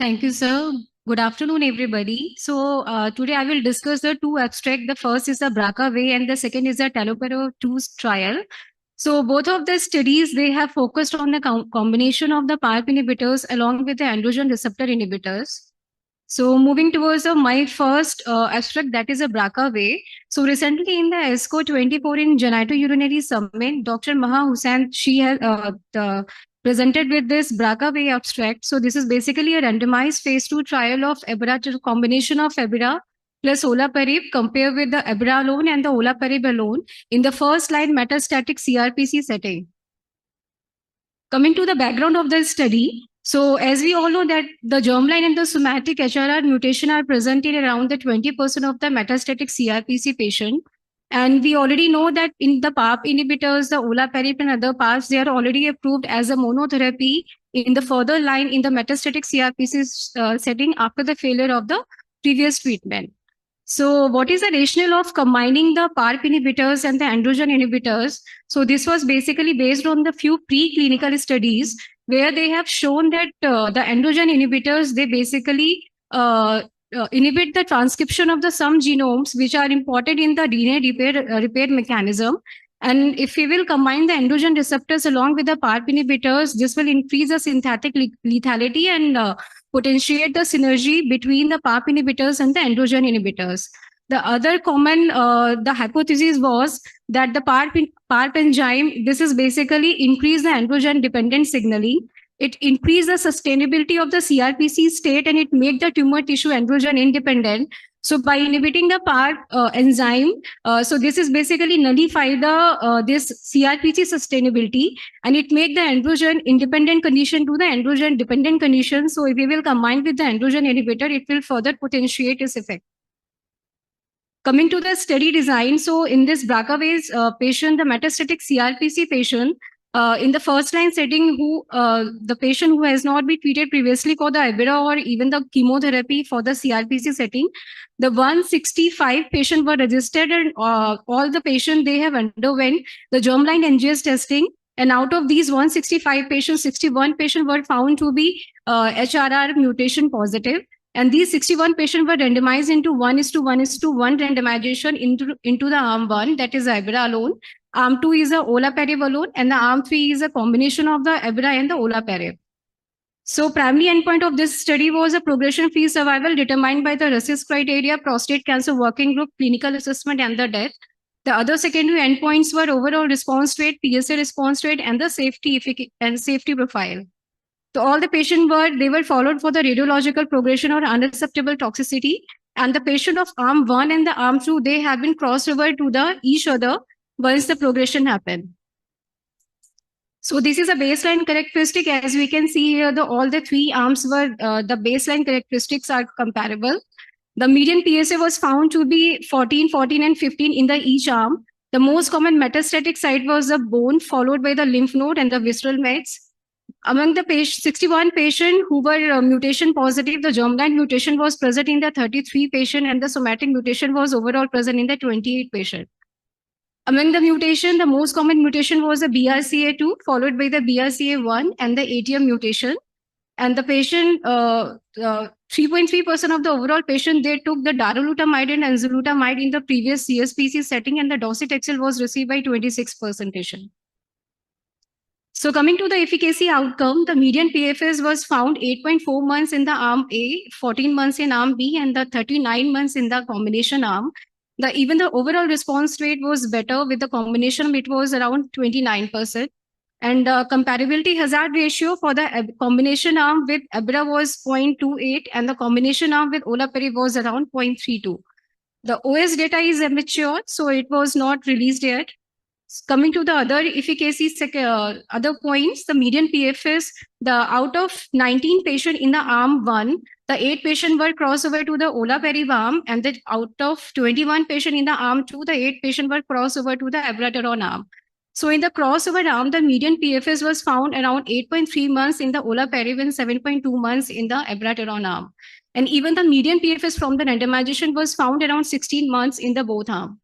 Thank you, sir. Good afternoon, everybody. Today I will discuss the two abstracts. The first is the BRCAAway and the second is the Talazoparib 2 trial. So both of the studies, they have focused on the combination of the PARP inhibitors along with the androgen receptor inhibitors. So moving towards my first abstract, that is a BRCAAway. So recently in the ASCO 24 in Genitourinary Summit, Dr. Maha Hussain, she has presented with this BRCAAway abstract. So this is basically a randomized phase 2 trial of abiraterone, combination of abira plus olaparib compared with the abira alone and the olaparib alone in the first line metastatic CRPC setting. Coming to the background of the study, so as we all know that the germline and the somatic HRR mutation are present in around the 20% of the metastatic CRPC patient. And we already know that in the PARP inhibitors, the olaparib and other PARPs, they are already approved as a monotherapy in the further line in the metastatic CRPC setting after the failure of the previous treatment. So what is the rationale of combining the PARP inhibitors and the androgen inhibitors? So this was basically based on the few preclinical studies where they have shown that the androgen inhibitors, they basically inhibit the transcription of the some genomes which are important in the DNA repair mechanism. And if we will combine the androgen receptors along with the PARP inhibitors, this will increase the synthetic lethality and potentiate the synergy between the PARP inhibitors and the androgen inhibitors. The other common the hypothesis was that the PARP enzyme, this is basically increase the androgen dependent signaling. It increase the sustainability of the CRPC state and it make the tumor tissue androgen independent. So by inhibiting the PARP enzyme, so this is basically nullify the this CRPC sustainability and it make the androgen independent condition to the androgen dependent condition. So if we will combine with the androgen inhibitor, it will further potentiate its effect. Coming to the study design, so in this BRCAAway's patient, the metastatic CRPC patient, in the first line setting, who the patient who has not been treated previously for the abira or even the chemotherapy for the CRPC setting, the 165 patients were registered and all the patients, they have underwent the germline NGS testing. And out of these 165 patients, 61 patients were found to be HRR mutation positive. And these 61 patients were randomized into 1:1:1 randomization into the arm 1, that is abira alone. Arm 2 is a olaparib alone, and the arm 3 is a combination of the abira and the olaparib. So primary endpoint of this study was a progression-free survival determined by the RECIST criteria, prostate cancer working group, clinical assessment, and the death. The other secondary endpoints were overall response rate, PSA response rate, and the safety profile. So all the patients were followed for the radiological progression or unacceptable toxicity. And the patient of arm 1 and the arm 2, they have been crossed over to each other once the progression happened. So this is a baseline characteristic. As we can see here, all the three arms were, the baseline characteristics are comparable. The median PSA was found to be 14, 14, and 15 in the each arm. The most common metastatic site was the bone, followed by the lymph node and the visceral mets. Among the 61 patients who were mutation positive, the germline mutation was present in the 33 patients and the somatic mutation was overall present in the 28 patients. Among the mutation, the most common mutation was the BRCA2, followed by the BRCA1 and the ATM mutation. And the patient, 3.3% of the overall patient, they took the darolutamide and enzalutamide in the previous CSPC setting, and the docetaxel was received by 26% patient. So coming to the efficacy outcome, the median PFS was found 8.4 months in the arm A, 14 months in arm B, and the 39 months in the combination arm. Even the overall response rate was better with the combination, it was around 29%. And comparability hazard ratio for the combination arm with abira was 0.28 and the combination arm with olaparib was around 0.32. The OS data is immature, so it was not released yet. Coming to the other efficacy, other points, the median PFS, out of 19 patients in the arm 1, the 8 patients were crossover to the olaparib arm, and out of 21 patients in the arm 2, the 8 patients were crossover to the abiraterone arm. So in the crossover arm, the median PFS was found around 8.3 months in the olaparib and 7.2 months in the abiraterone arm. And even the median PFS from the randomization was found around 16 months in the both arms.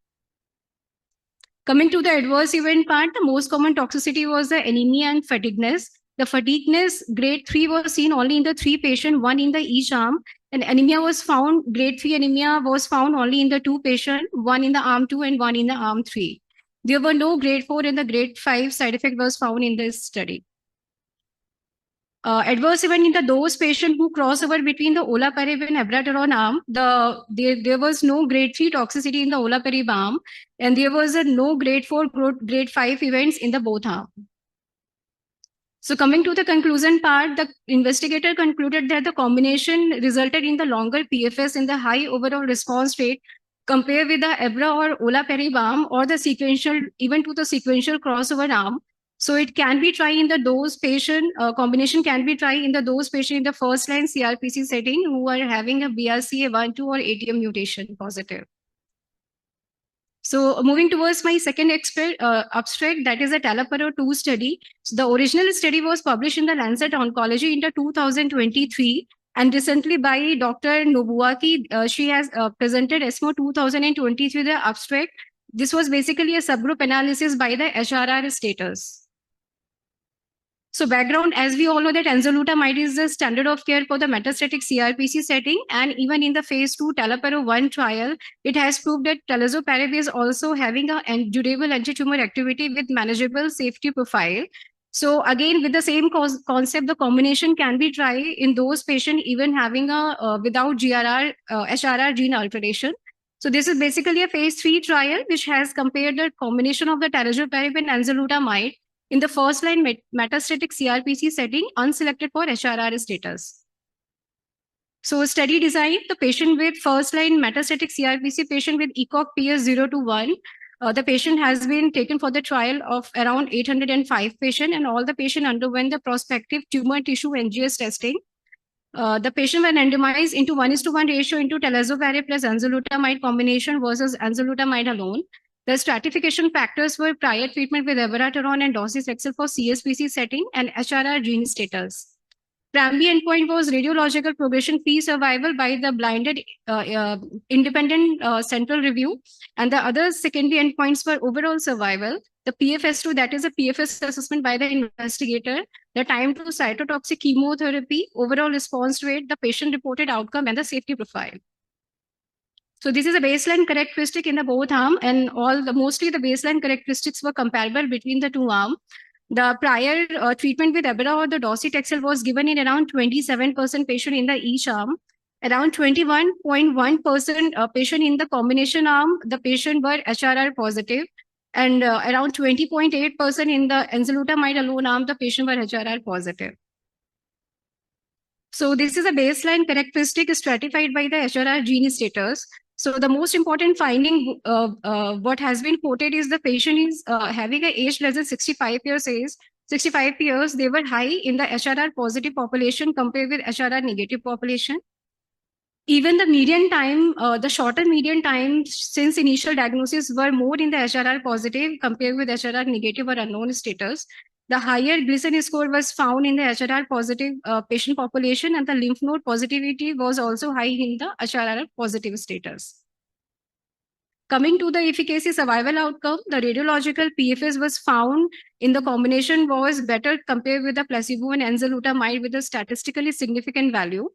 Coming to the adverse event part, the most common toxicity was the anemia and fatigueness. The fatigueness grade 3 was seen only in the 3 patients, 1 in the each arm. And anemia was found, grade 3 anemia was found only in the 2 patients, 1 in the arm 2 and 1 in the arm 3. There were no grade 4 and the grade 5 side effect was found in this study. Adverse event in the those patients who cross over between the Olaparib and abiraterone arm, there was no grade 3 toxicity in the Olaparib arm, and there was no grade 4, grade 5 events in the both arm. So coming to the conclusion part, the investigator concluded that the combination resulted in the longer PFS in the high overall response rate compared with the Abra or Olaparib arm or the sequential, even to the sequential crossover arm. So it can be tried in the dose patient, combination can be tried in the dose patient in the first line CRPC setting who are having a BRCA1, 2 or ATM mutation positive. So moving towards my second abstract, that is a Talazoparib 2 study. So the original study was published in the Lancet Oncology in the 2023, and recently by Dr. Nobuaki, she has presented ESMO 2023 the abstract. This was basically a subgroup analysis by the HRR status. So background, as we all know that enzalutamide is the standard of care for the metastatic CRPC setting, and even in the phase 2 Talazoparib 1 trial, it has proved that Talazoparib is also having a durable anti-tumor activity with manageable safety profile. So again, with the same concept, the combination can be tried in those patients even having a without HRR gene alteration. So this is basically a phase 3 trial which has compared the combination of the Talazoparib and enzalutamide in the first line metastatic CRPC setting unselected for HRR status. So study design, the patient with first line metastatic CRPC patient with ECOG PS 0 to 1, the patient has been taken for the trial of around 805 patients, and all the patient underwent the prospective tumor tissue NGS testing. The patient were randomized into 1:1 ratio into Talazoparib plus enzalutamide combination versus enzalutamide alone. The stratification factors were prior treatment with abiraterone and docetaxel for CSPC setting and HRR gene status. Primary endpoint was radiological progression-free survival by the blinded independent central review, and the other secondary endpoints were overall survival, the PFS2, that is a PFS assessment by the investigator, the time to cytotoxic chemotherapy, overall response rate, the patient reported outcome, and the safety profile. So this is a baseline characteristic in the both arm, and mostly the baseline characteristics were comparable between the two arms. The prior treatment with abira or the docetaxel was given in around 27% patient in the each arm. Around 21.1% patient in the combination arm, the patient were HRR positive, and around 20.8% in the enzalutamide alone arm, the patient were HRR positive. So this is a baseline characteristic stratified by the HRR gene status. So the most important finding, what has been quoted is the patient is having an age less than 65 years age. 65 years, they were high in the HRR positive population compared with HRR negative population. Even the median time, the shorter median time since initial diagnosis were more in the HRR positive compared with HRR negative or unknown status. The higher Gleason score was found in the HRR positive patient population, and the lymph node positivity was also high in the HRR positive status. Coming to the efficacy survival outcome, the radiological PFS was found in the combination was better compared with the placebo and enzalutamide with a statistically significant value.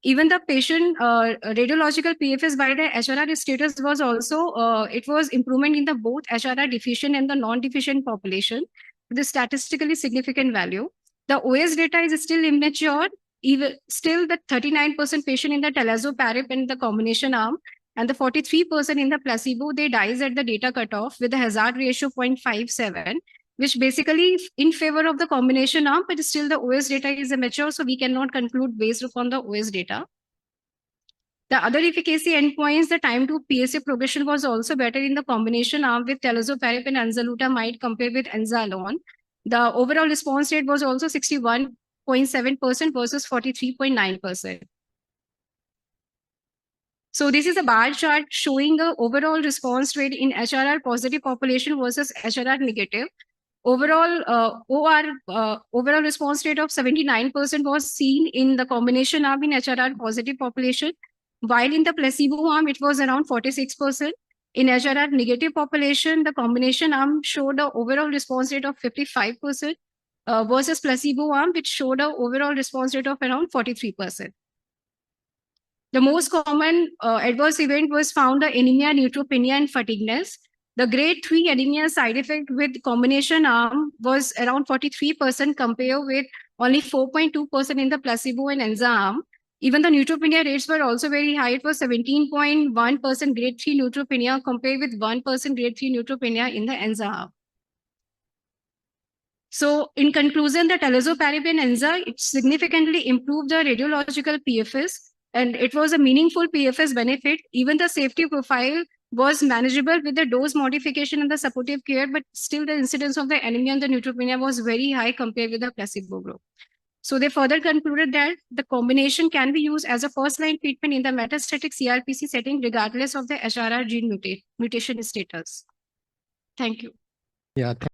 Even the patient radiological PFS by the HRR status was also, it was improvement in the both HRR deficient and the non-deficient population with a statistically significant value. The OS data is still immature, even still the 39% patient in the Talazoparib and the combination arm, and the 43% in the placebo, they dies at the data cutoff with a hazard ratio 0.57, which basically in favor of the combination arm, but still the OS data is immature, so we cannot conclude based upon the OS data. The other efficacy endpoints, the time to PSA progression was also better in the combination arm with Talazoparib and enzalutamide compared with enza alone. The overall response rate was also 61.7% versus 43.9%. So this is a bar chart showing the overall response rate in HRR positive population versus HRR negative. Overall, overall response rate of 79% was seen in the combination arm in HRR positive population, while in the placebo arm, it was around 46%. In HRR negative population, the combination arm showed an overall response rate of 55%. versus placebo arm, which showed an overall response rate of around 43%. The most common adverse event was found anemia, neutropenia, and fatigueness. The grade 3 anemia side effect with combination arm was around 43% compared with only 4.2% in the placebo and Enza arm. Even the neutropenia rates were also very high. It was 17.1% grade 3 neutropenia compared with 1% grade 3 neutropenia in the Enza arm. So in conclusion, the Talazoparib and Enza, it significantly improved the radiological PFS, and it was a meaningful PFS benefit. Even the safety profile was manageable with the dose modification and the supportive care, but still the incidence of the anemia and the neutropenia was very high compared with the placebo group. So they further concluded that the combination can be used as a first-line treatment in the metastatic CRPC setting, regardless of the HRR gene mutation status. Thank you. Yeah.